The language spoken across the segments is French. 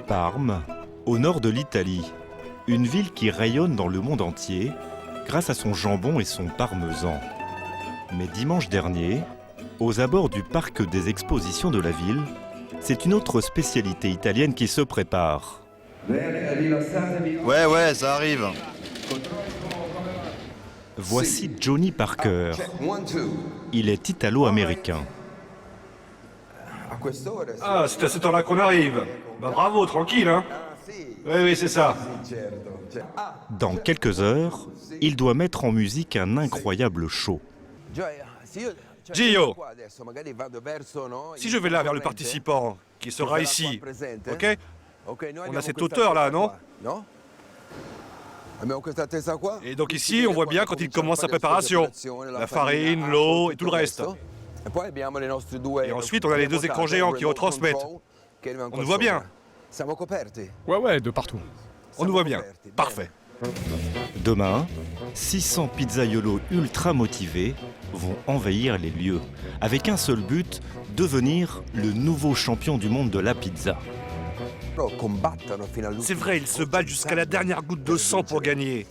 Parme, au nord de l'Italie, une ville qui rayonne dans le monde entier grâce à son jambon et son parmesan. Mais dimanche dernier, aux abords du parc des expositions de la ville, c'est une autre spécialité italienne qui se prépare. Ouais, ça arrive. Voici Johnny Parker. Il est italo-américain. Ah, c'est à cette heure-là qu'on arrive. Bah bravo, tranquille, hein. Oui, c'est ça. Dans quelques heures, il doit mettre en musique un incroyable show. Gio, si je vais là vers le participant, qui sera ici, ok? On a cette hauteur-là, non? Et donc ici, on voit bien quand il commence sa préparation. La farine, l'eau et tout le reste. Et ensuite, on a les deux écrans géants qui retransmettent. On nous voit bien. Ouais, de partout. On nous voit bien. Parfait. Demain, 600 pizzaiolos ultra motivés vont envahir les lieux, avec un seul but, devenir le nouveau champion du monde de la pizza. C'est vrai, ils se battent jusqu'à la dernière goutte de sang pour gagner.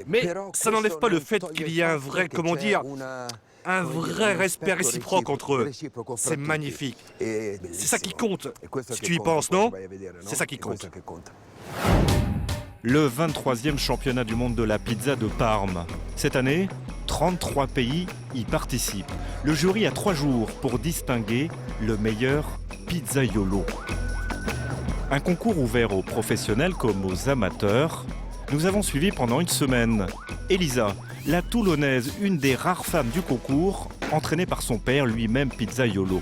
Mais ça n'enlève pas le fait qu'il y a un vrai, un vrai respect réciproque entre eux. C'est magnifique. C'est ça qui compte. Si tu y penses, non? C'est ça qui compte. Le 23e championnat du monde de la pizza de Parme. Cette année, 33 pays y participent. Le jury a 3 jours pour distinguer le meilleur pizzaiolo. Un concours ouvert aux professionnels comme aux amateurs. Nous avons suivi pendant une semaine Elisa, la Toulonnaise, une des rares femmes du concours, entraînée par son père, lui-même pizzaiolo.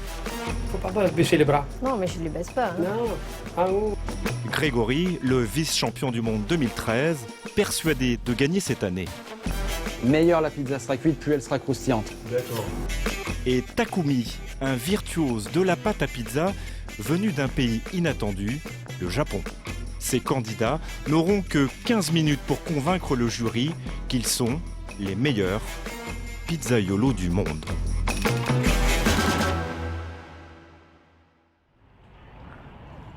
Faut pas baisser les bras. Non, mais je ne les baisse pas. Hein. Non, en haut. Grégory, le vice-champion du monde 2013, persuadé de gagner cette année. Meilleure la pizza sera cuite, plus elle sera croustillante. D'accord. Et Takumi, un virtuose de la pâte à pizza venu d'un pays inattendu, le Japon. Ces candidats n'auront que 15 minutes pour convaincre le jury qu'ils sont les meilleurs pizzaiolos du monde.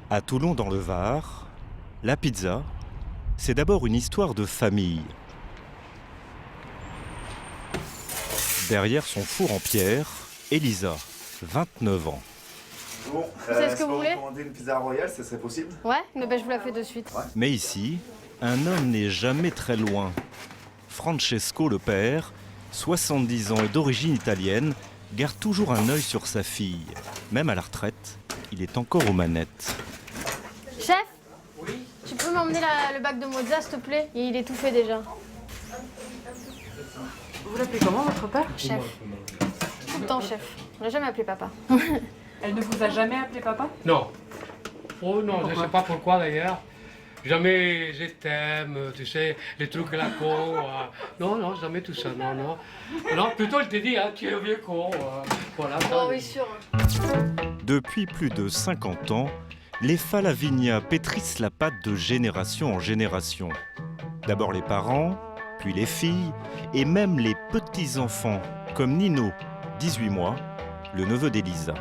À Toulon dans le Var, la pizza, c'est d'abord une histoire de famille. Derrière son four en pierre, Elisa, 29 ans. Bon, Vous savez ce que vous voulez? commander une pizza royale, ça serait possible? Ouais, mais ben, je vous la fais de suite. Ouais. Mais ici, un homme n'est jamais très loin. Francesco, le père, 70 ans et d'origine italienne, garde toujours un œil sur sa fille. Même à la retraite, il est encore aux manettes. Chef? Oui. Tu peux m'emmener le bac de mozza, s'il te plaît? Il est tout fait déjà. Vous l'appelez comment, votre père? Chef. Tout le temps, chef. On l'a jamais appelé papa. Elle ne vous a jamais appelé papa? Non. Oh non, Pourquoi? je sais pas pourquoi d'ailleurs. Jamais je t'aime, tu sais, les trucs là con. Non, jamais tout ça, non. Non, plutôt elle te dit, hein, tu es un vieux con. Voilà. Oh oui, sûr. Depuis plus de 50 ans, les Falavinia pétrissent la pâte de génération en génération. D'abord les parents, puis les filles, et même les petits-enfants, comme Nino, 18 mois, le neveu d'Elisa.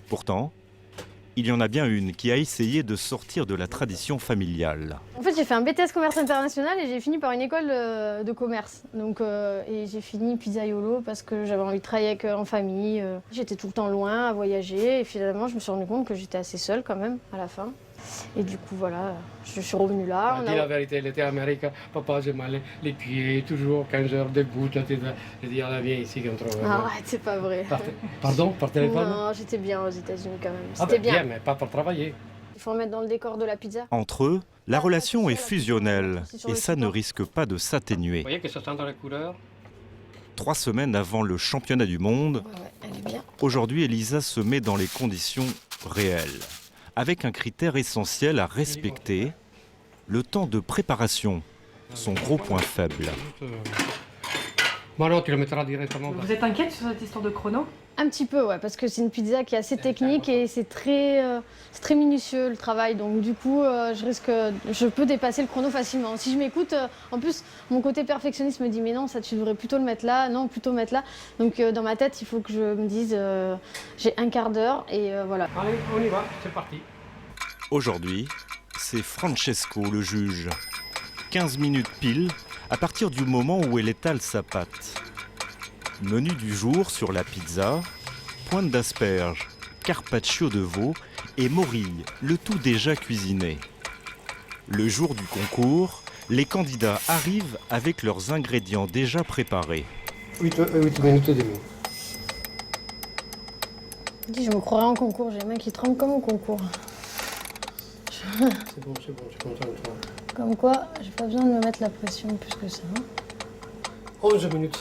Pourtant, il y en a bien une qui a essayé de sortir de la tradition familiale. En fait, j'ai fait un BTS commerce international et j'ai fini par une école de commerce. Donc, et j'ai fini pizzaiolo parce que j'avais envie de travailler en famille. J'étais tout le temps loin à voyager et finalement, je me suis rendu compte que j'étais assez seule quand même à la fin. Et du coup, voilà, je suis revenue là. Dis la vérité, elle était à Amérique. Papa, j'ai mal les pieds, toujours 15 heures debout. J'ai dit, on vient ici qu'on trouve. Arrête, c'est pas vrai. Pardon, par téléphone? Non, j'étais bien aux États-Unis quand même. Ah C'était bien, mais pas pour travailler. Il faut remettre dans le décor de la pizza. Entre eux, la relation est fusionnelle et ça ne risque pas de s'atténuer. Vous voyez que ça sent dans les couleurs? 3 semaines avant le championnat du monde, Ouais, elle est bien. aujourd'hui Elisa se met dans les conditions réelles, avec un critère essentiel à respecter, le temps de préparation, son gros point faible. Bon non, tu le mettras directement. Vous êtes inquiète sur cette histoire de chrono? Un petit peu, ouais, parce que c'est une pizza qui est assez technique et c'est très minutieux le travail. Donc du coup, je peux dépasser le chrono facilement. Si je m'écoute, en plus, mon côté perfectionniste me dit mais non, ça tu devrais plutôt le mettre là, non, plutôt mettre là. Donc dans ma tête, il faut que je me dise j'ai un quart d'heure et voilà. Allez, on y va, c'est parti. Aujourd'hui, c'est Francesco le juge. 15 minutes pile, à partir du moment où elle étale sa pâte. Menu du jour sur la pizza, pointe d'asperges, carpaccio de veau et morille, le tout déjà cuisiné. Le jour du concours, les candidats arrivent avec leurs ingrédients déjà préparés. 8 minutes et demie. Je me croirais en concours, j'ai les mains qui tremblent comme au concours. C'est bon, je suis content de toi. Comme quoi, j'ai pas besoin de me mettre la pression plus que ça. 11 minutes.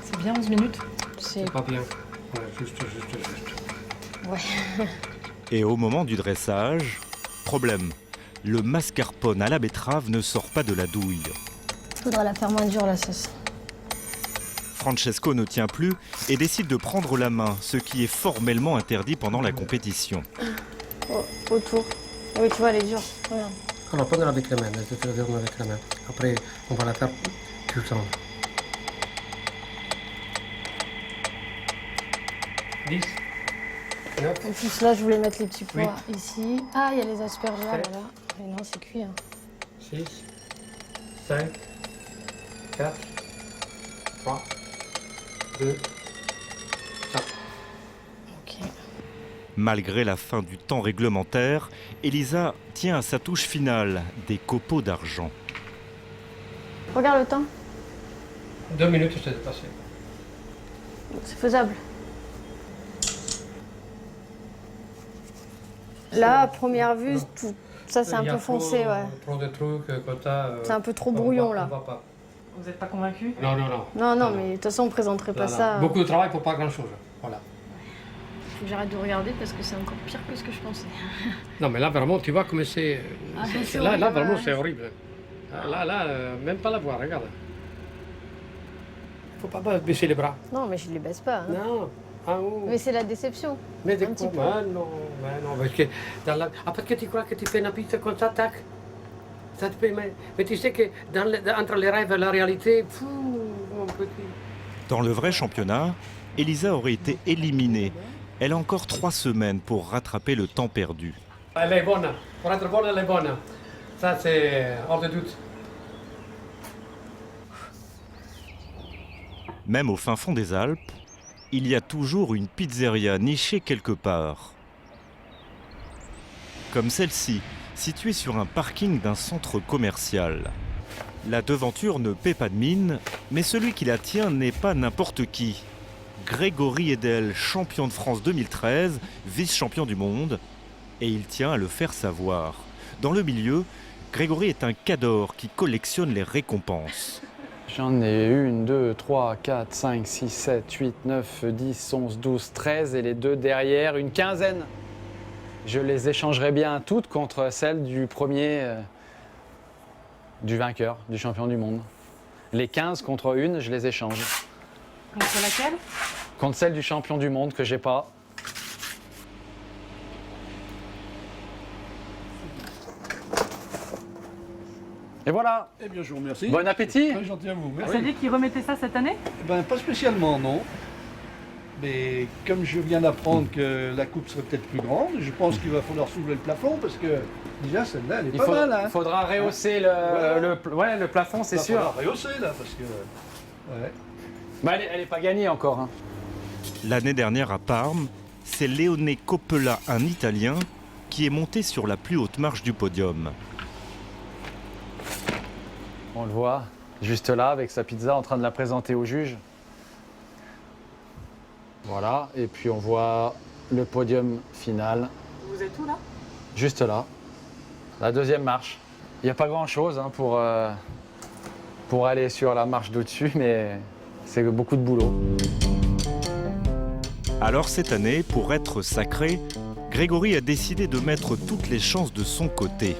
C'est bien 11 minutes. C'est Pas bien. Ouais, juste. Ouais. Et au moment du dressage, problème. Le mascarpone à la betterave ne sort pas de la douille. Faudra la faire moins dure la sauce. Francesco ne tient plus et décide de prendre la main, ce qui est formellement interdit pendant la compétition. Autour. Oui, tu vois, elle est dure. Regarde. Alors, prends-la avec la main, je te la donne avec la main. Après, on va la faire tout le temps. 10. En plus, là, je voulais mettre les petits pois Oui. ici. Ah, il y a les asperges là, Sept. voilà. Mais non, c'est cuit. Hein. 6, 5, 4, 3, 2, 1. Ok. Malgré la fin du temps réglementaire, Elisa tient à sa touche finale, des copeaux d'argent. Regarde le temps. 2 minutes, je t'ai dépassé. C'est faisable. Là, à première vue, tout ça, c'est un Il y a peu foncé, ouais. Trop de trucs comme ça. C'est un peu trop brouillon, là. On va pas. Vous n'êtes pas convaincu? Non. Non, mais de toute façon, on présenterait pas Là. ça. Beaucoup de travail pour pas grand-chose. Voilà. Faut que j'arrête de regarder parce que c'est encore pire que ce que je pensais. Non, mais là, vraiment, tu vois comme c'est... Ah, c'est là, horrible, vraiment, ouais. c'est horrible. Là, même pas la voir, regarde. Faut pas baisser les bras. Non, mais je les baisse pas. Hein. Non. Ah, oh. Mais c'est la déception. Mais de un petit quoi? peu. Non, parce que après que tu crois que tu fais une pizza comme ça, tac, ça te peut... Mais tu sais que entre les rêves et la réalité, mon petit... Dans le vrai championnat, Elisa aurait été éliminée. Elle a encore 3 semaines pour rattraper le temps perdu. Elle est bonne. Pour être bonne, elle est bonne. Ça, c'est hors de doute. Même au fin fond des Alpes, il y a toujours une pizzeria nichée quelque part. Comme celle-ci, située sur un parking d'un centre commercial. La devanture ne paie pas de mine, mais celui qui la tient n'est pas n'importe qui. Grégory Edel, champion de France 2013, vice-champion du monde, et il tient à le faire savoir. Dans le milieu, Grégory est un cador qui collectionne les récompenses. J'en ai 1, 2, 3, 4, 5, 6, 7, 8, 9, 10, 11, 12, 13 et les deux derrière, une quinzaine. Je les échangerai bien toutes contre celle du premier, du vainqueur, du champion du monde. Les 15 contre une, je les échange. Contre laquelle? Contre celle du champion du monde que j'ai pas. Et voilà. Eh bien, je vous remercie. Bon appétit. Très gentil à vous. Vous Merci. saviez qu'ils remettaient ça cette année? Ben, pas spécialement, non. Mais comme je viens d'apprendre que la coupe serait peut-être plus grande, je pense qu'il va falloir soulever le plafond parce que déjà celle-là, elle est pas mal. Hein. Faudra rehausser le plafond, c'est sûr. Il va falloir rehausser là parce que. Ouais. Bah, elle est pas gagnée encore. Hein. L'année dernière à Parme, c'est Leone Coppola, un Italien, qui est monté sur la plus haute marche du podium. On le voit juste là avec sa pizza en train de la présenter au juge. Voilà, et puis on voit le podium final. Vous êtes où là? Juste là, la deuxième marche. Il n'y a pas grand-chose hein, pour aller sur la marche d'au-dessus, mais c'est beaucoup de boulot. Alors cette année, pour être sacré, Grégory a décidé de mettre toutes les chances de son côté.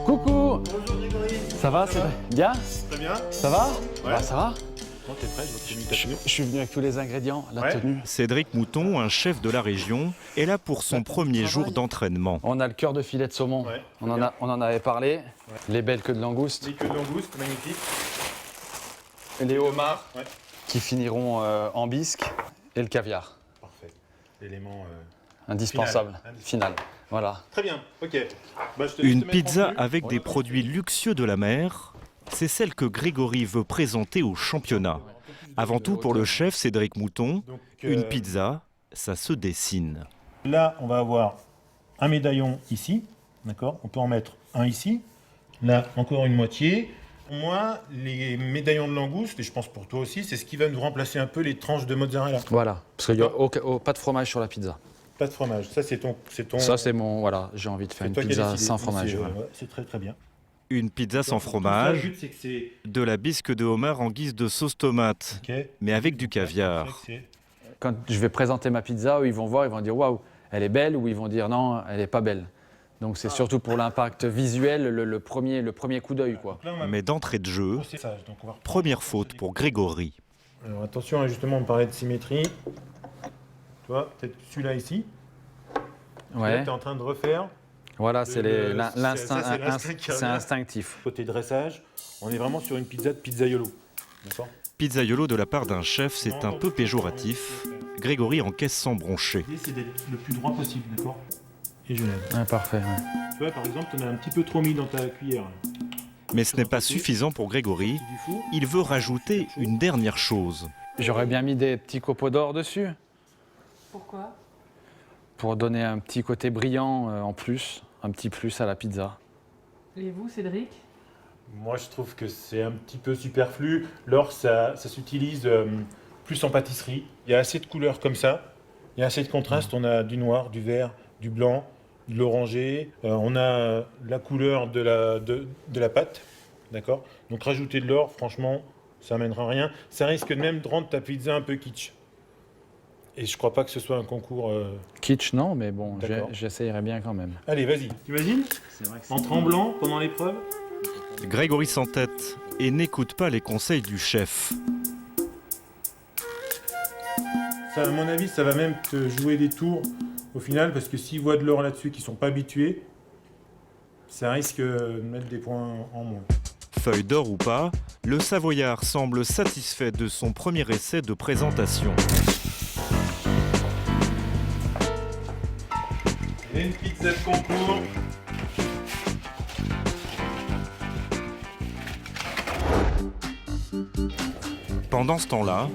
Coucou. Bonjour Grégory. Ça va, c'est bien? Très bien. Ça va? Ouais. Bah, ça va? Bon, t'es prêt, je vois que t'es venu Je suis venu avec tous les ingrédients, la Ouais. tenue. Cédric Mouton, un chef de la région, est là pour son premier jour d'entraînement. On a le cœur de filet de saumon. Ouais, On en avait parlé. Les belles queues de langouste. Les queues de langouste, magnifique. Les homards Ouais. qui finiront en bisque. Et le caviar. Parfait. l'élément indispensable, final. Voilà. Très bien, ok. Bah, je te laisse Une te mettre en pizza tenue. avec des produits luxueux de la mer, c'est celle que Grégory veut présenter au championnat. Avant tout, pour le chef Cédric Mouton, Donc, une pizza, ça se dessine. Là, on va avoir un médaillon ici, d'accord? On peut en mettre un ici. Là, encore une moitié. Moi, les médaillons de langouste, et je pense pour toi aussi, c'est ce qui va nous remplacer un peu les tranches de mozzarella. Voilà, parce qu'il n'y a pas de fromage sur la pizza. Pas de fromage. Ça, c'est ton. Ça, c'est mon. Voilà, j'ai envie de faire une pizza sans fromage. Voilà. Ouais, c'est très très bien. Une pizza sans Le fromage, but, c'est que c'est. de la bisque de homard en guise de sauce tomate, Ok. mais avec du caviar. Quand je vais présenter ma pizza, eux, ils vont voir, ils vont dire waouh, elle est belle, ou ils vont dire non, elle n'est pas belle. Donc c'est surtout pour l'impact visuel, le premier coup d'œil, quoi. Mais d'entrée de jeu, Donc, on va première faute pour Grégory. Alors attention, justement, on parlait de symétrie. Tu vois, peut-être celui-là ici. Ouais. Tu es en train de refaire. Voilà, c'est l'instinct qui c'est revient. instinctif. Côté dressage, on est vraiment sur une pizza de pizzaiolo. D'accord? Pizzaiolo de la part d'un chef, c'est un peu péjoratif. Grégory encaisse sans broncher. L'idée, c'est d'être le plus droit possible, d'accord? Et je lève. Ouais, parfait. Ouais. Tu vois, par exemple, tu en as un petit peu trop mis dans ta cuillère. Là. Mais ce n'est pas suffisant pour Grégory. C'est du fou. Il veut rajouter une dernière chose. J'aurais bien mis des petits copeaux d'or dessus, Pourquoi? pour donner un petit côté brillant en plus, un petit plus à la pizza. Et vous, Cédric? Moi, je trouve que c'est un petit peu superflu. L'or, ça s'utilise plus en pâtisserie. Il y a assez de couleurs comme ça. Il y a assez de contrastes. On a du noir, du vert, du blanc, de l'orangé. On a la couleur de la pâte. D'accord? Donc, rajouter de l'or, franchement, ça mènera rien. Ça risque même de rendre ta pizza un peu kitsch. Et je crois pas que ce soit un concours... Kitsch, non, mais bon, D'accord. j'essayerai bien quand même. Allez, vas-y. T'imagines? En tremblant pendant l'épreuve? Grégory s'entête et n'écoute pas les conseils du chef. Ça, à mon avis, ça va même te jouer des tours au final, parce que s'ils voient de l'or là-dessus qui ne sont pas habitués, ça risque de mettre des points en moins. Feuille d'or ou pas, le Savoyard semble satisfait de son premier essai de présentation. Et une pizza de concours. Pendant ce temps-là,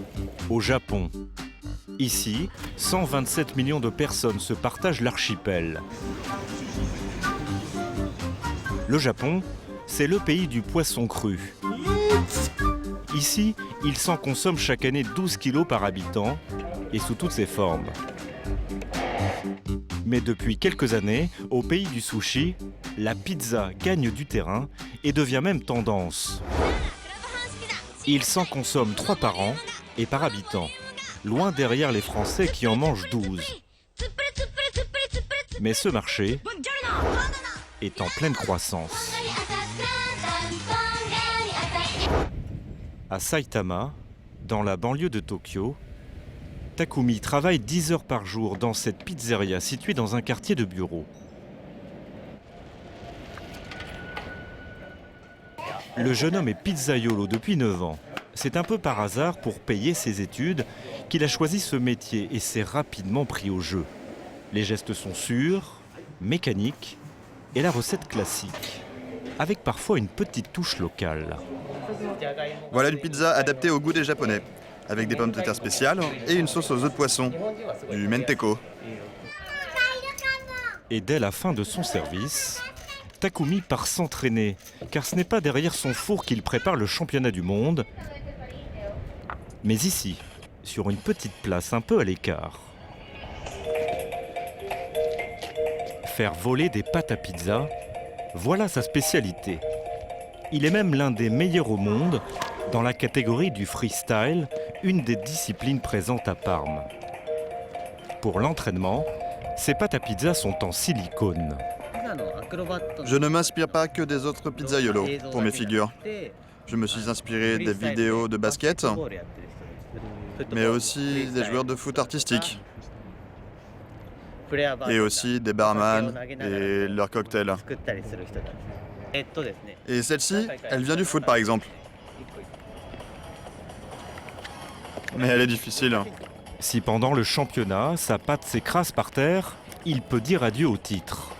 au Japon, ici, 127 millions de personnes se partagent l'archipel. Le Japon, c'est le pays du poisson cru. Ici, il s'en consomme chaque année 12 kilos par habitant, et sous toutes ses formes. Mais depuis quelques années, au pays du sushi, la pizza gagne du terrain et devient même tendance. Il s'en consomme 3 par an et par habitant, loin derrière les Français qui en mangent 12. Mais ce marché est en pleine croissance. À Saitama, dans la banlieue de Tokyo, Takumi travaille 10 heures par jour dans cette pizzeria située dans un quartier de bureaux. Le jeune homme est pizzaiolo depuis 9 ans. C'est un peu par hasard pour payer ses études qu'il a choisi ce métier et s'est rapidement pris au jeu. Les gestes sont sûrs, mécaniques et la recette classique, avec parfois une petite touche locale. Voilà une pizza adaptée au goût des Japonais, avec des pommes de terre spéciales et une sauce aux œufs de poisson, du menteko. Et dès la fin de son service, Takumi part s'entraîner, car ce n'est pas derrière son four qu'il prépare le championnat du monde, mais ici, sur une petite place un peu à l'écart. Faire voler des pâtes à pizza, voilà sa spécialité. Il est même l'un des meilleurs au monde dans la catégorie du freestyle, une des disciplines présentes à Parme. Pour l'entraînement, ces pâtes à pizza sont en silicone. Je ne m'inspire pas que des autres pizzaiolos pour mes figures. Je me suis inspiré des vidéos de basket, mais aussi des joueurs de foot artistiques. Et aussi des barman et leurs cocktails. Et celle-ci, elle vient du foot par exemple. Mais elle est difficile. Si pendant le championnat, sa patte s'écrase par terre, il peut dire adieu au titre.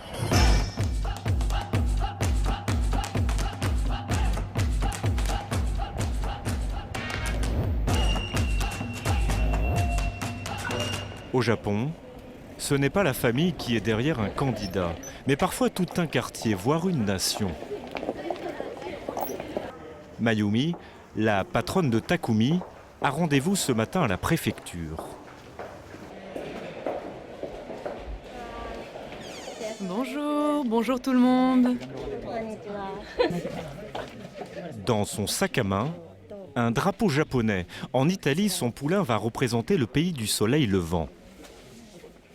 Au Japon, ce n'est pas la famille qui est derrière un candidat, mais parfois tout un quartier, voire une nation. Mayumi, la patronne de Takumi, a rendez-vous ce matin à la préfecture. Bonjour, bonjour tout le monde. Dans son sac à main, un drapeau japonais. En Italie, son poulain va représenter le pays du soleil levant.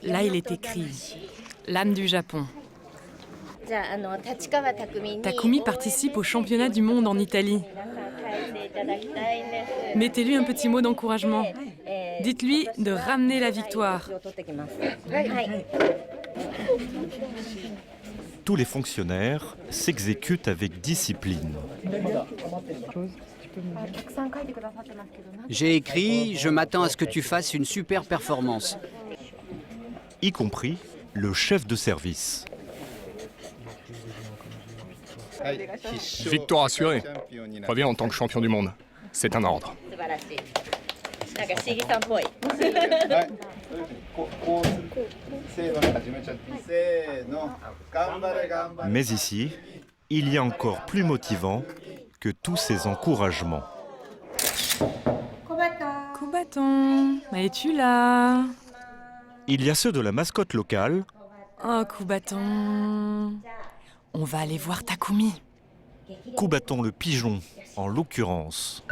Là, il est écrit « L'âme du Japon ». Takumi participe au championnat du monde en Italie. Mettez-lui un petit mot d'encouragement. Dites-lui de ramener la victoire. Tous les fonctionnaires s'exécutent avec discipline. J'ai écrit « Je m'attends à ce que tu fasses une super performance ». Y compris le chef de service. Victoire assurée. Reviens en tant que champion du monde. C'est un ordre. Mais ici, il y a encore plus motivant que tous ces encouragements. Kubaton, es-tu là? Il y a ceux de la mascotte locale. Oh, Kubaton. On va aller voir Takumi. Kubaton le pigeon, en l'occurrence.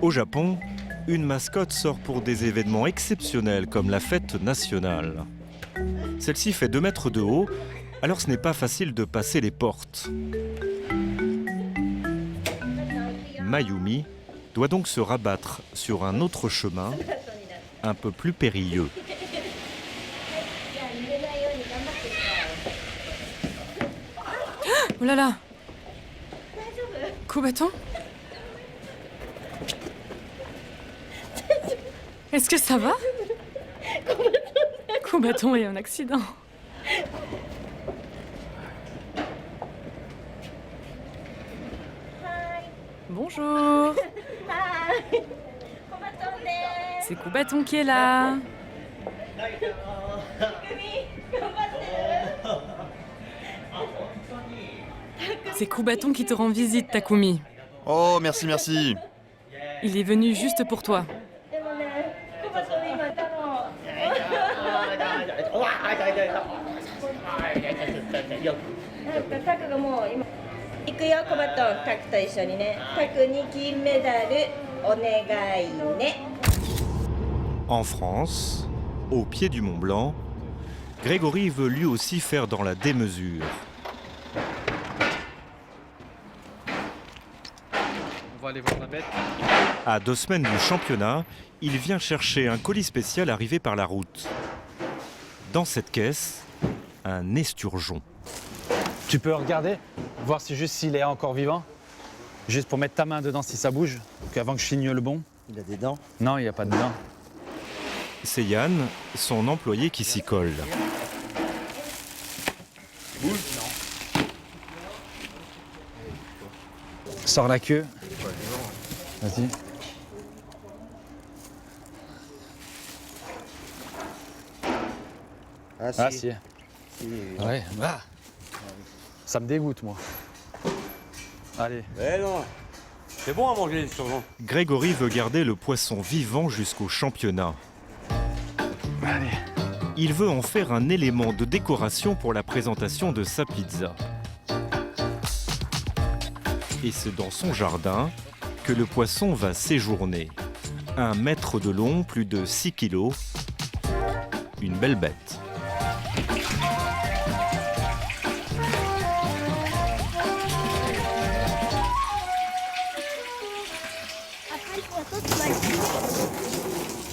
Au Japon, une mascotte sort pour des événements exceptionnels comme la fête nationale. Celle-ci fait 2 mètres de haut, alors ce n'est pas facile de passer les portes. Mayumi doit donc se rabattre sur un autre chemin, un peu plus périlleux. Oh là là! Kubaton? Est-ce que ça va? Kubaton a eu un accident. Bonjour! C'est Kubaton qui est là. C'est Kubaton qui te rend visite, Takumi. Oh, merci, merci. Il est venu juste pour toi. En France, au pied du Mont Blanc, Grégory veut lui aussi faire dans la démesure. On va aller voir la bête. À 2 semaines du championnat, il vient chercher un colis spécial arrivé par la route. Dans cette caisse, un esturgeon. Tu peux regarder, voir si juste s'il est encore vivant. Juste pour mettre ta main dedans si ça bouge, avant que je signe le bon. Il a des dents? Non, il n'y a pas de dents. C'est Yann, son employé, qui s'y colle. Sors la queue. Vas-y. Ah si. Ouais. Ah. Ça me dégoûte, moi. Allez. Eh non. C'est bon à manger, les surgeons. Grégory veut garder le poisson vivant jusqu'au championnat. Allez. Il veut en faire un élément de décoration pour la présentation de sa pizza. Et c'est dans son jardin que le poisson va séjourner. 1 mètre de long, plus de 6 kilos. Une belle bête.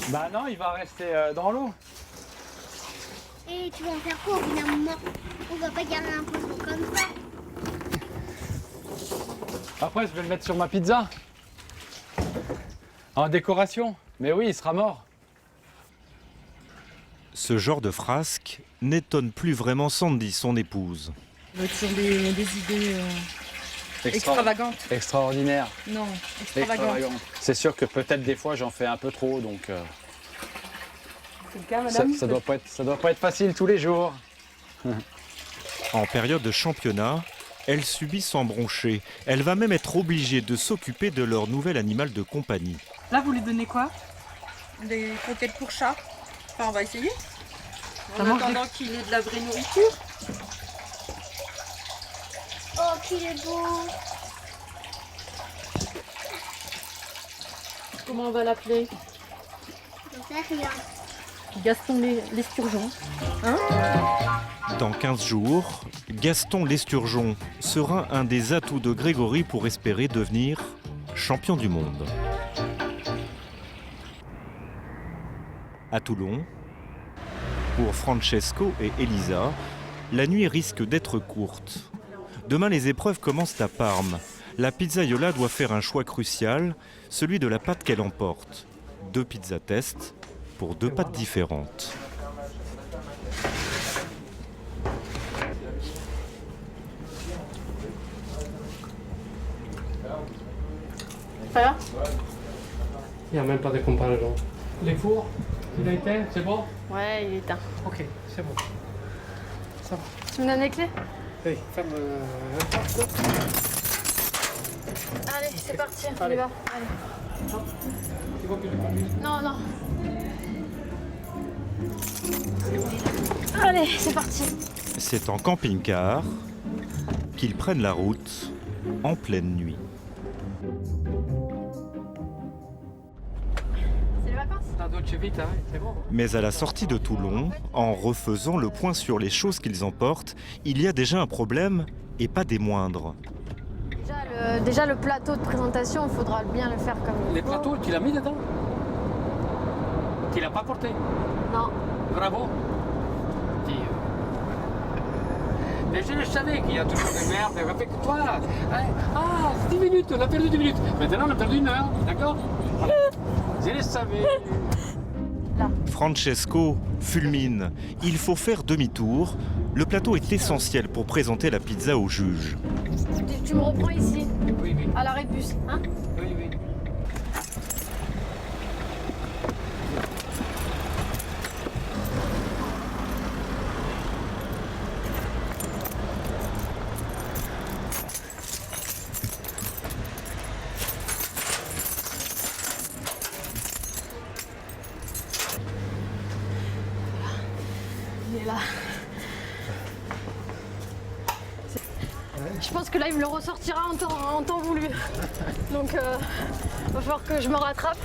Bah non, il va rester dans l'eau. Et tu vas en faire quoi au bout d'un moment? On va pas garder un poisson comme ça. Après, je vais le mettre sur ma pizza. En décoration. Mais oui, il sera mort. Ce genre de frasque n'étonne plus vraiment Sandy, son épouse. Il veut toujours des idées extravagantes. Extraordinaire. Non, extravagantes. C'est sûr que peut-être des fois j'en fais un peu trop, donc C'est le cas, madame? ça doit pas être facile tous les jours. En période de championnat, elle subit sans broncher. Elle va même être obligée de s'occuper de leur nouvel animal de compagnie. Là, vous lui donnez quoi? Des croquettes pour chat. Enfin, on va essayer. Ça En mange attendant qu'il ait de la vraie nourriture. Oh, qu'il est beau. Comment on va l'appeler? Je sais rien. Gaston l'esturgeon. Hein? Dans 15 jours, Gaston l'esturgeon sera un des atouts de Grégory pour espérer devenir champion du monde. À Toulon, pour Francesco et Elisa, la nuit risque d'être courte. Demain, les épreuves commencent à Parme. La pizzaiola doit faire un choix crucial, celui de la pâte qu'elle emporte. 2 pizzas test pour 2 pâtes différentes. Ça va? Il n'y a même pas de comparaison. Les fours, il a été, c'est bon? Ouais, il est éteint. Ok, c'est bon. Ça va. Tu me donnes les clés? Oui, ferme. Allez, c'est parti, on y va. Allez. Tu vois que je conduis? Non, non. Allez, c'est parti. C'est en camping-car qu'ils prennent la route en pleine nuit. C'est les vacances? La Dolce Vita, c'est bon. Mais à la sortie de Toulon, en refaisant le point sur les choses qu'ils emportent, il y a déjà un problème et pas des moindres. Déjà le plateau de présentation, il faudra bien le faire comme il faut. Les plateaux, tu l'as mis dedans? Tu l'as pas porté? Non. Bravo. Mais je le savais qu'il y a toujours des merdes, respecte-toi. Ah, 10 minutes, on a perdu 10 minutes. Maintenant, on a perdu 1 heure, d'accord? Je le savais. Francesco fulmine. Il faut faire demi-tour. Le plateau est essentiel pour présenter la pizza au juge. Tu me reprends ici, Oui, oui. à l'arrêt de bus, hein? Oui, oui. Il est là. Je pense que là, il me le ressortira en temps voulu. Donc, va falloir que je me rattrape.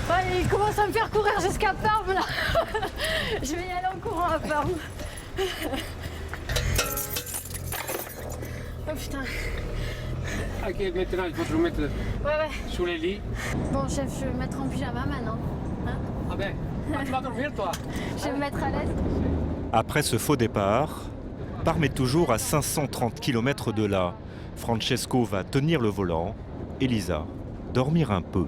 Ouais, il commence à me faire courir jusqu'à Parme, là. Je vais y aller en courant à Parme. Oh putain. Ok, maintenant, il faut te remettre Ouais. sous les lits. Bon, chef, je vais me mettre en pyjama maintenant. Hein? Ah ben, tu vas dormir, toi? Je vais me mettre à l'aise. Après ce faux départ, Parme est toujours à 530 km de là. Francesco va tenir le volant, Elisa dormir un peu.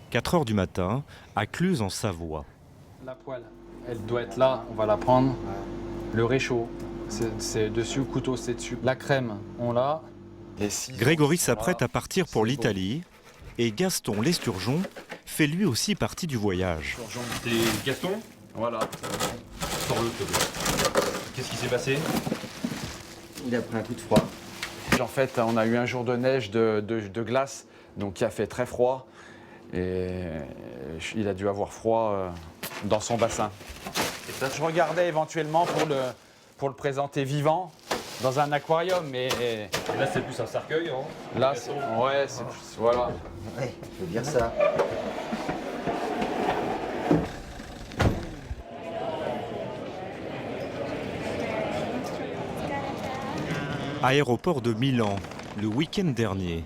4 heures du matin, à Cluse en Savoie. La poêle, elle doit être là, on va la prendre. Le réchaud, c'est dessus, le couteau c'est dessus. La crème, on l'a. Grégory s'apprête à partir pour l'Italie et Gaston l'esturgeon fait lui aussi partie du voyage. C'est Gaston? Voilà. Sors-le, s'il te plaît. Qu'est-ce qui s'est passé? Il a pris un coup de froid. En fait, on a eu un jour de neige, de glace, donc il a fait très froid. Et il a dû avoir froid dans son bassin. Et ça, je regardais éventuellement pour le présenter vivant dans un aquarium, mais... Et là, c'est plus un cercueil, hein? Là, c'est plus... Voilà. Ouais, je veux dire ça. Aéroport de Milan, le week-end dernier.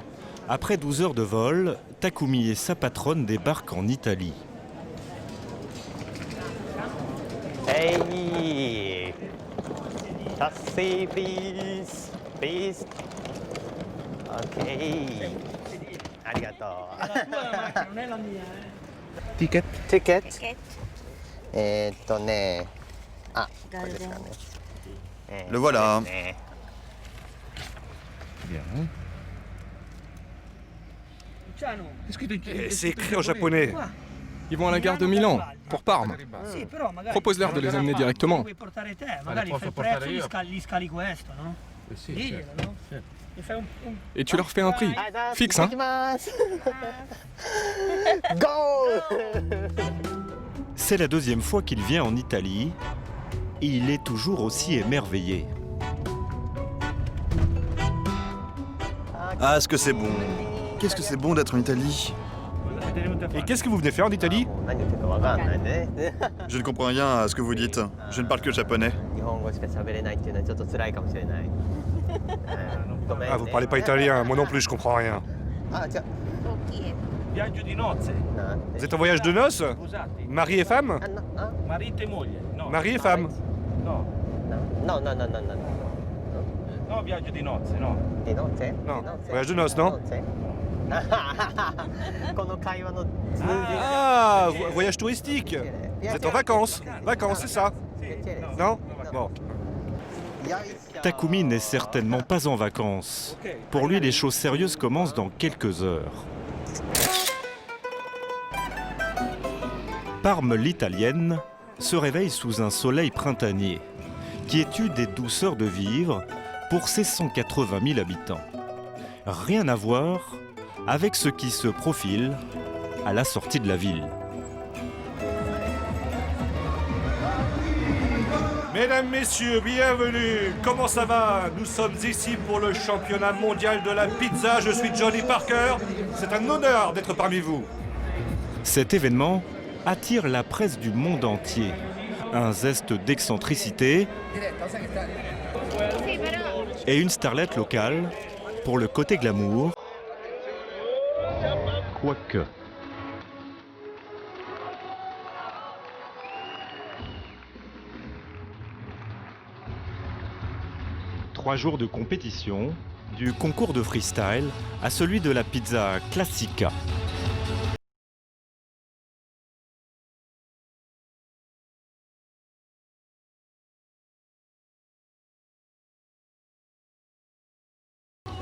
Après 12 heures de vol, Takumi et sa patronne débarquent en Italie. Hey! Taxi, please! Please! Ticket. Ticket. Le voilà. Et c'est écrit en japonais. Ils vont à la gare de Milan, pour Parme. Propose-leur de les amener directement. Et tu leur fais un prix. Fixe, hein? C'est la deuxième fois qu'il vient en Italie et il est toujours aussi émerveillé. Ah, est-ce que c'est bon? Qu'est-ce que c'est bon d'être en Italie? Et qu'est-ce que vous venez faire en Italie? Je ne comprends rien à ce que vous dites. Je ne parle que japonais. Ah, vous parlez pas italien, moi non plus, je comprends rien. Vous êtes en voyage de noces? Mari et femme? Mari et femme? Non, Non, voyage de noces, non? Ah, voyage touristique. Vous êtes en vacances. Vacances, c'est ça? Non? Bon. Takumi n'est certainement pas en vacances. Pour lui, les choses sérieuses commencent dans quelques heures. Parme l'italienne se réveille sous un soleil printanier, quiétude et douceur de vivre pour ses 180 000 habitants. Rien à voir avec ce qui se profile à la sortie de la ville. Mesdames, Messieurs, bienvenue. Comment ça va? Nous sommes ici pour le championnat mondial de la pizza. Je suis Johnny Parker. C'est un honneur d'être parmi vous. Cet événement attire la presse du monde entier. Un zeste d'excentricité et une starlette locale pour le côté glamour. Quoique. Trois jours de compétition, du concours de freestyle à celui de la pizza classica.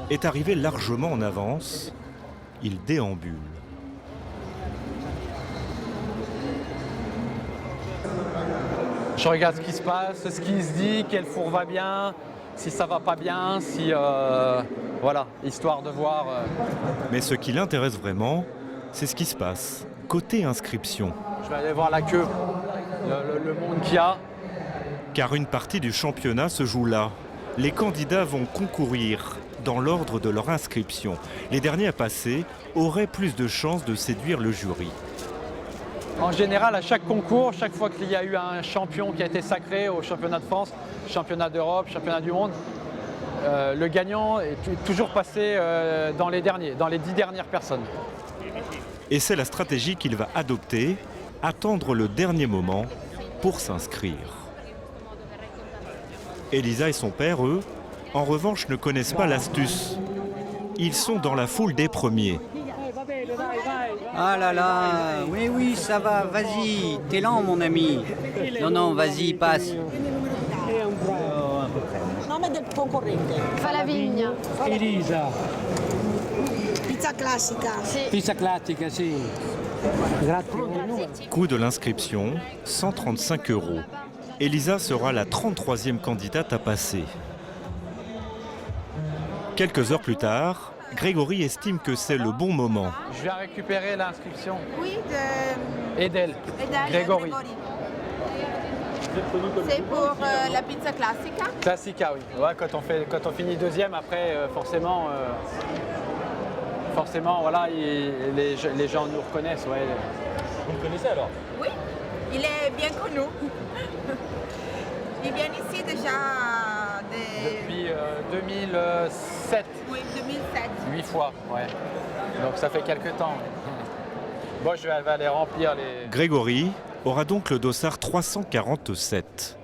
Est arrivé largement en avance, il déambule. Je regarde ce qui se passe, ce qui se dit, quel four va bien, si ça va pas bien, si... voilà, histoire de voir... Mais ce qui l'intéresse vraiment, c'est ce qui se passe côté inscription. Je vais aller voir la queue, le monde qu'il y a. Car une partie du championnat se joue là. Les candidats vont concourir dans l'ordre de leur inscription. Les derniers à passer auraient plus de chances de séduire le jury. En général, à chaque concours, chaque fois qu'il y a eu un champion qui a été sacré au championnat de France, championnat d'Europe, championnat du monde, le gagnant est toujours passé dans les derniers, dans les 10 dernières personnes. Et c'est la stratégie qu'il va adopter, attendre le dernier moment pour s'inscrire. Elisa et son père, eux, en revanche, ne connaissent pas l'astuce. Ils sont dans la foule des premiers. Ah là là, oui, oui, ça va, vas-y, t'es lent, mon ami. Non, non, vas-y, passe. Fa la vigna. Elisa. Pizza classica. Pizza classica, sì. Grazie. Coût de l'inscription, 135 €. Elisa sera la 33e candidate à passer. Quelques heures plus tard, Grégory estime que c'est le bon moment. Je viens récupérer l'inscription. Oui, Edel. Grégory. C'est pour la pizza classica. Classica, oui. Ouais, quand on finit deuxième, après, forcément, voilà, les gens nous reconnaissent. Ouais. Vous le connaissez alors? Oui, il est bien connu. Il vient ici déjà depuis 2007. Oui, 2007. 8 fois, ouais. Donc ça fait quelques temps. Bon, je vais aller remplir les... Grégory aura donc le dossard 347.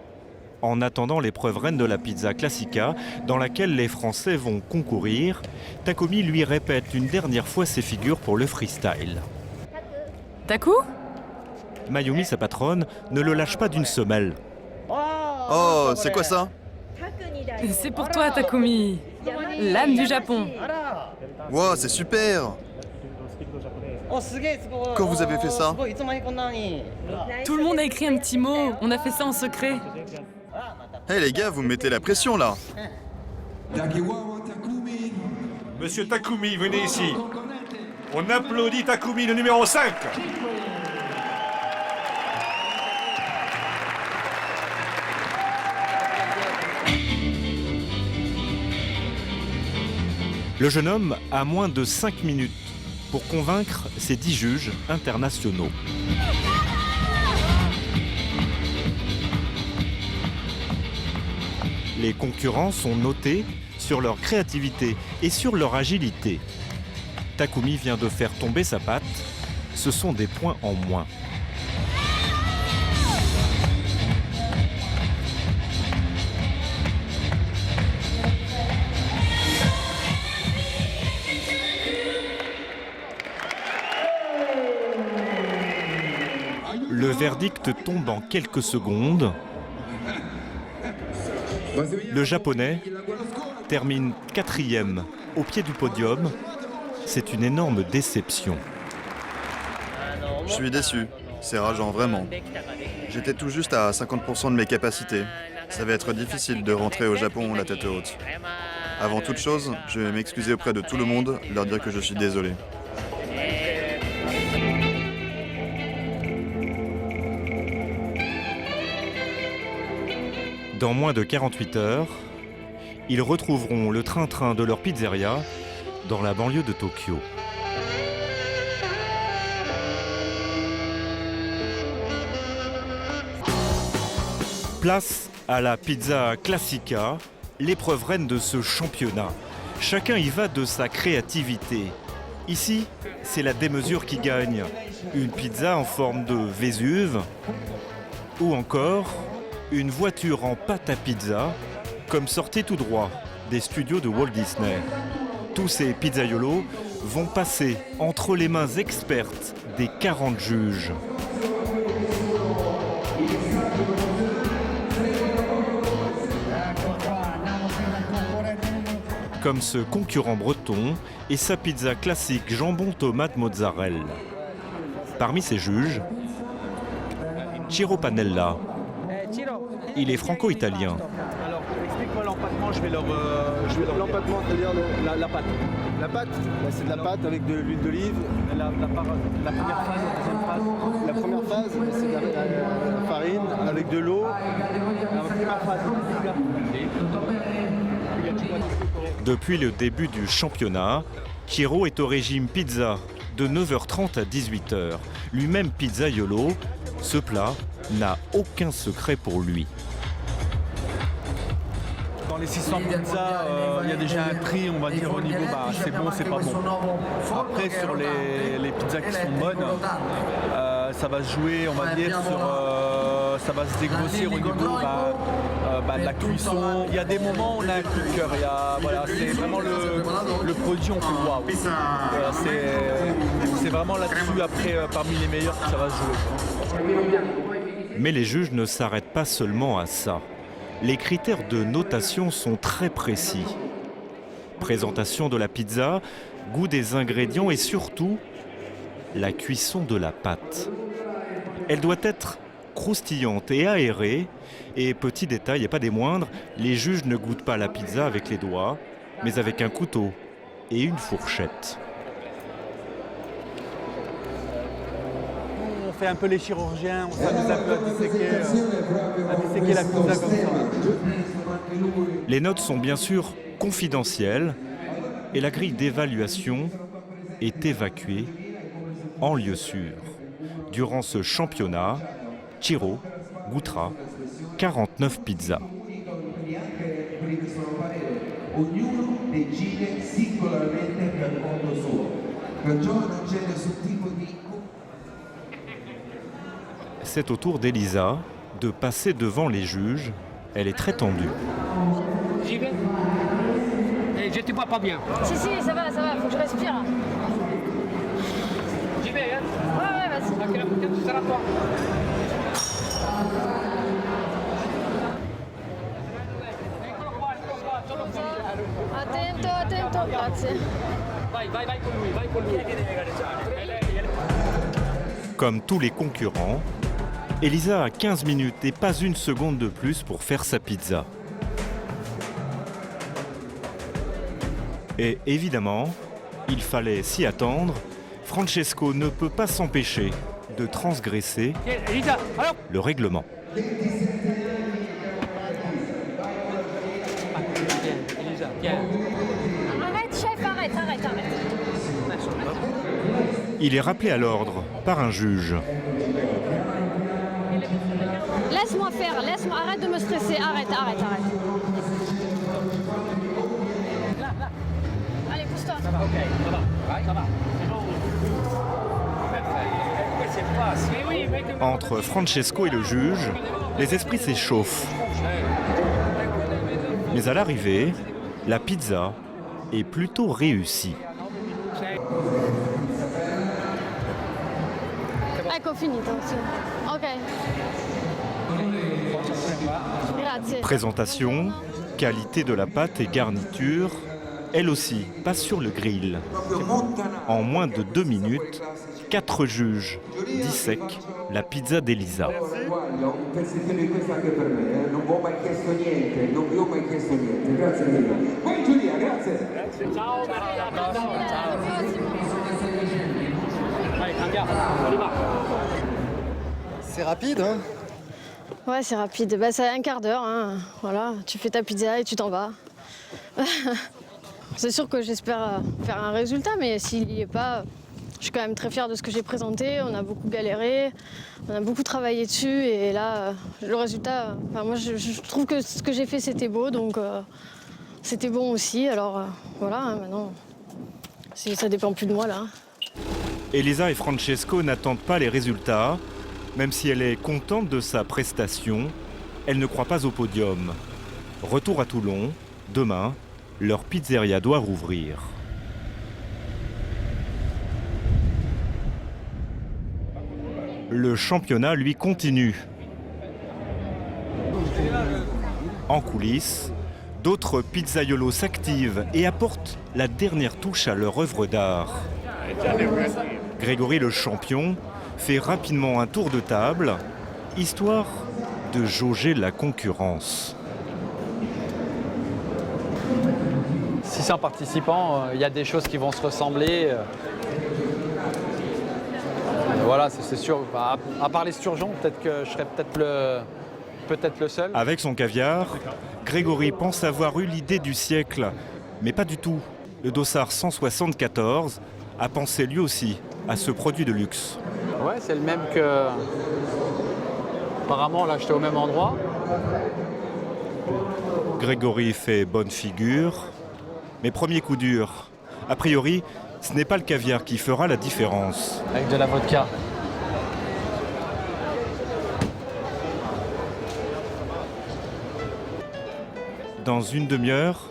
En attendant l'épreuve reine de la pizza classica, dans laquelle les Français vont concourir, Takumi lui répète une dernière fois ses figures pour le freestyle. Taku? Mayumi, sa patronne, ne le lâche pas d'une semelle. Oh, c'est quoi ça? C'est pour toi, Takumi. L'âme du Japon. Wow, c'est super! Quand vous avez fait ça? Tout le monde a écrit un petit mot. On a fait ça en secret. Hey les gars, vous mettez la pression là! Monsieur Takumi, venez ici. On applaudit Takumi, le numéro 5. Le jeune homme a moins de 5 minutes pour convaincre ses 10 juges internationaux. Les concurrents sont notés sur leur créativité et sur leur agilité. Takumi vient de faire tomber sa patte. Ce sont des points en moins. Le verdict tombe en quelques secondes. Le Japonais termine 4e au pied du podium. C'est une énorme déception. Je suis déçu. C'est rageant, vraiment. J'étais tout juste à 50% de mes capacités. Ça va être difficile de rentrer au Japon la tête haute. Avant toute chose, je vais m'excuser auprès de tout le monde, leur dire que je suis désolé. Dans moins de 48 heures, ils retrouveront le train-train de leur pizzeria dans la banlieue de Tokyo. Place à la pizza classica, l'épreuve reine de ce championnat. Chacun y va de sa créativité. Ici, c'est la démesure qui gagne. Une pizza en forme de Vésuve ou encore une voiture en pâte à pizza, comme sortie tout droit des studios de Walt Disney. Tous ces pizzaiolos vont passer entre les mains expertes des 40 juges. Comme ce concurrent breton et sa pizza classique jambon tomate mozzarella. Parmi ces juges, Ciro Panella. Il est franco-italien. Alors, explique-moi l'empattement, je vais leur... L'empattement, c'est-à-dire la pâte. La pâte, c'est de la pâte avec de l'huile d'olive. La première phase, la deuxième phase. La première phase, c'est de la farine avec de l'eau. La première phase, Depuis le début du championnat, Ciro est au régime pizza de 9h30 à 18h. Lui-même pizzaiolo, ce plat n'a aucun secret pour lui. Dans les 600 pizzas, il y a déjà un prix, on va dire, au niveau c'est bon, c'est pas bon. Après, sur les pizzas qui sont bonnes, ça va se jouer, on va dire, ça va se dégrossir au niveau de la cuisson. Il y a des moments où on a un coup de cœur. C'est vraiment le produit, on fait waouh. C'est vraiment là-dessus, après, parmi les meilleurs, que ça va se jouer. Mais les juges ne s'arrêtent pas seulement à ça. Les critères de notation sont très précis. Présentation de la pizza, goût des ingrédients et surtout la cuisson de la pâte. Elle doit être croustillante et aérée. Et petit détail, et pas des moindres, les juges ne goûtent pas la pizza avec les doigts, mais avec un couteau et une fourchette. On fait un peu les chirurgiens, on s'amuse un peu à disséquer la pizza comme ça. Les notes sont bien sûr confidentielles et la grille d'évaluation est évacuée en lieu sûr. Durant ce championnat, Ciro goûtera 49 pizzas. C'est au tour d'Elisa de passer devant les juges Elle est très tendue. J'y vais. Et je te vois pas bien. Si, ça va, faut que je respire. Là. J'y vais, hein. Ouais, vas-y. Ok, la prochaine, ce sera toi. Attento, grazie. Vai con lui. Comme tous les concurrents, Elisa a 15 minutes et pas une seconde de plus pour faire sa pizza. Et évidemment, il fallait s'y attendre, Francesco ne peut pas s'empêcher de transgresser le règlement. Arrête, chef, arrête. Il est rappelé à l'ordre par un juge. Laisse-moi faire, arrête de me stresser, arrête. Allez, pousse-toi. Ça va, ça va. Entre Francesco et le juge, les esprits s'échauffent. Mais à l'arrivée, la pizza est plutôt réussie. Ecco, finito. Ok. Grazie. Présentation, qualité de la pâte et garniture, elle aussi passe sur le grill. En moins de 2 minutes, 4 juges dissèquent la pizza d'Elisa. C'est rapide, hein? Ouais, c'est rapide. Bah, c'est un quart d'heure. Hein. Voilà, tu fais ta pizza et tu t'en vas. C'est sûr que j'espère faire un résultat, mais s'il n'y est pas, je suis quand même très fière de ce que j'ai présenté. On a beaucoup galéré, on a beaucoup travaillé dessus, et là, le résultat, moi, je trouve que ce que j'ai fait, c'était beau, donc c'était bon aussi. Alors voilà, hein, maintenant, ça dépend plus de moi là. Elisa et Francesco n'attendent pas les résultats. Même si elle est contente de sa prestation, elle ne croit pas au podium. Retour à Toulon, demain, leur pizzeria doit rouvrir. Le championnat, lui, continue. En coulisses, d'autres pizzaiolos s'activent et apportent la dernière touche à leur œuvre d'art. Grégory, le champion, fait rapidement un tour de table, histoire de jauger la concurrence. 600 participants, il y a des choses qui vont se ressembler. Voilà, c'est sûr. À part les Sturgeons, peut-être que je serais peut-être le seul. Avec son caviar, Grégory pense avoir eu l'idée du siècle, mais pas du tout. Le dossard 174 a pensé lui aussi à ce produit de luxe. Ouais, c'est le même que... Apparemment, là, j'étais au même endroit. Grégory fait bonne figure, mais premier coup dur. A priori, ce n'est pas le caviar qui fera la différence. Avec de la vodka. Dans une demi-heure,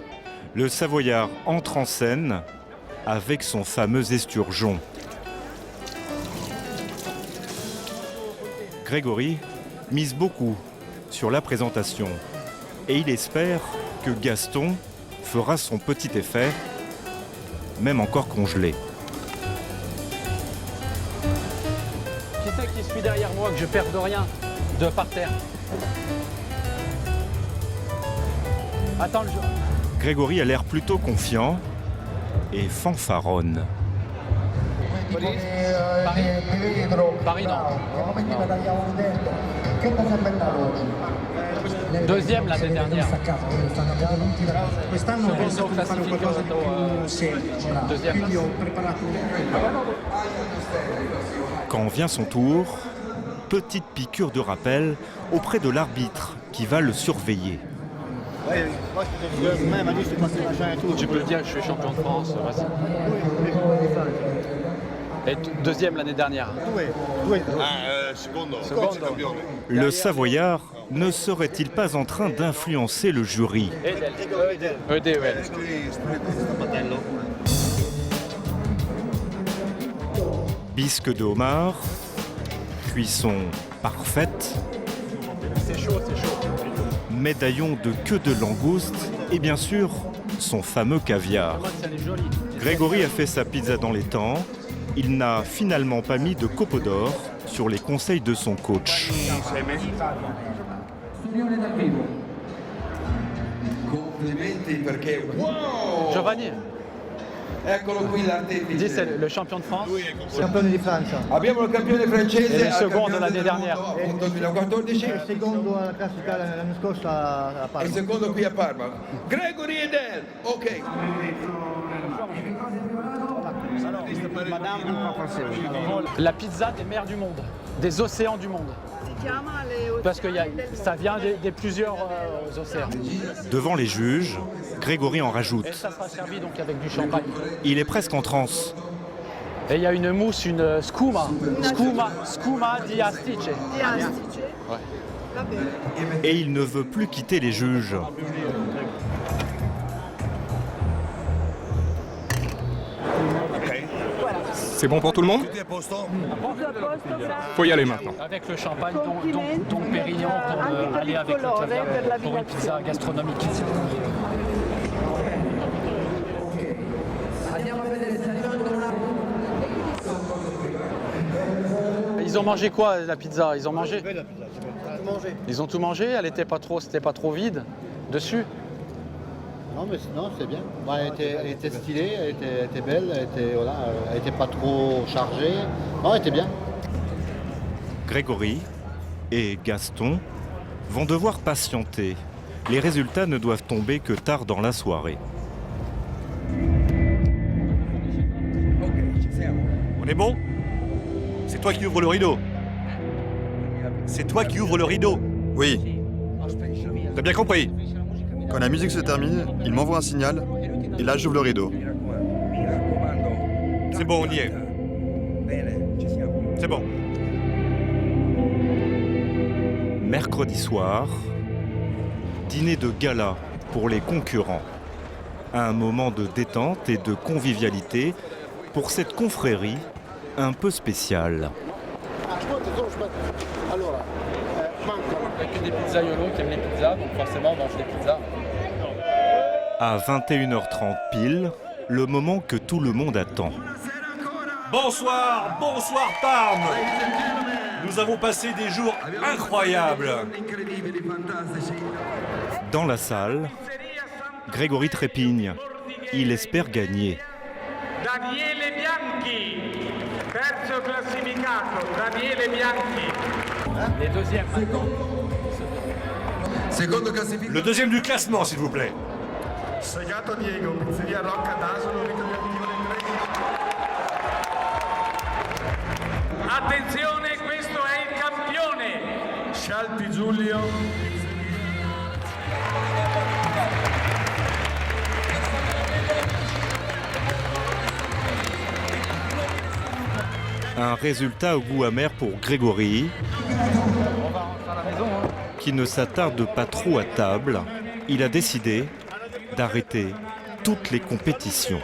le Savoyard entre en scène avec son fameux esturgeon. Grégory mise beaucoup sur la présentation et il espère que Gaston fera son petit effet, même encore congelé. Qui c'est qui suit derrière moi, que je perde rien de par terre? Attends le jeu. Grégory a l'air plutôt confiant et fanfaronne. Paris, non. Deuxième l'année dernière. Deuxième. Quand vient son tour, petite piqûre de rappel auprès de l'arbitre qui va le surveiller. Tu peux le dire, je suis champion de France, vas-y. Et deuxième l'année dernière. Le Savoyard ne serait-il pas en train d'influencer le jury? EDEL. Bisque de homard, cuisson parfaite, C'est chaud, c'est chaud. médaillon de queue de langouste et bien sûr son fameux caviar. Grégory a fait sa pizza dans les temps. Il n'a finalement pas mis de copeaux d'or sur les conseils de son coach. Giovanni. Dis, c'est le champion de France. Campione di Francia. Abbiamo il campione francese Et le second de l'année dernière. nel 2014 Il secondo alla classica l'anno scorso a e Parma. il secondo qui a Parma. Gregory Edel, ok. La pizza des mers du monde, des océans du monde. Parce que ça vient des plusieurs océans. Devant les juges, Grégory en Et rajoute. ça sera servi donc avec du champagne. Il est presque en transe. Et il y a une mousse, une scuma di astice. Et il ne veut plus quitter les juges. C'est bon pour tout le monde? Faut y aller maintenant. Avec le champagne, dont Pérignon, pour aller avec le caviar pour une pizza gastronomique. Ils ont mangé quoi, la pizza? Ils ont mangé? Ils ont tout mangé? C'était pas trop vide dessus? Non, mais non, c'est bien. Bah, elle était stylée, elle était belle, elle était pas trop chargée. Non, elle était bien. Grégory et Gaston vont devoir patienter. Les résultats ne doivent tomber que tard dans la soirée. On est bon? C'est toi qui ouvres le rideau. C'est toi qui ouvres le rideau. Oui, T'as bien compris? quand la musique se termine, il m'envoie un signal, et là j'ouvre le rideau. C'est bon, on y est. C'est bon. Mercredi soir, dîner de gala pour les concurrents. Un moment de détente et de convivialité pour cette confrérie un peu spéciale. Il n'y a que des pizzaiolos qui aiment les pizzas, donc forcément on mange des pizzas. À 21h30 pile, le moment que tout le monde attend. Bonsoir, bonsoir Parme. Nous avons passé des jours incroyables. Dans la salle, Grégory trépigne. Il espère gagner. Daniele Bianchi, terzo classificato, Daniele Bianchi. Les deuxièmes maintenant. Le deuxième du classement, s'il vous plaît. Segato Diego, pizzeria Rocca d'Asolo, attenzione, questo è il campione. Scialpi Giulio. Un résultat au goût amer pour Grégory, qui ne s'attarde pas trop à table. Il a décidé d'arrêter toutes les compétitions.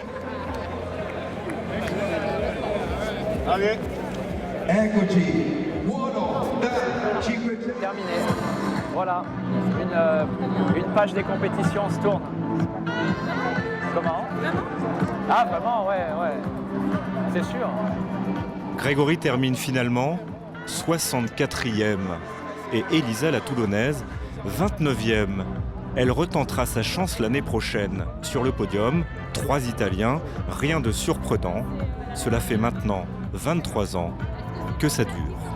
Allez. Terminé. Voilà. Une page des compétitions se tourne. Comment? Ah vraiment, ouais. C'est sûr. Grégory termine finalement 64e et Elisa la Toulonnaise 29e. Elle retentera sa chance l'année prochaine. Sur le podium, 3 Italiens, rien de surprenant. Cela fait maintenant 23 ans que ça dure.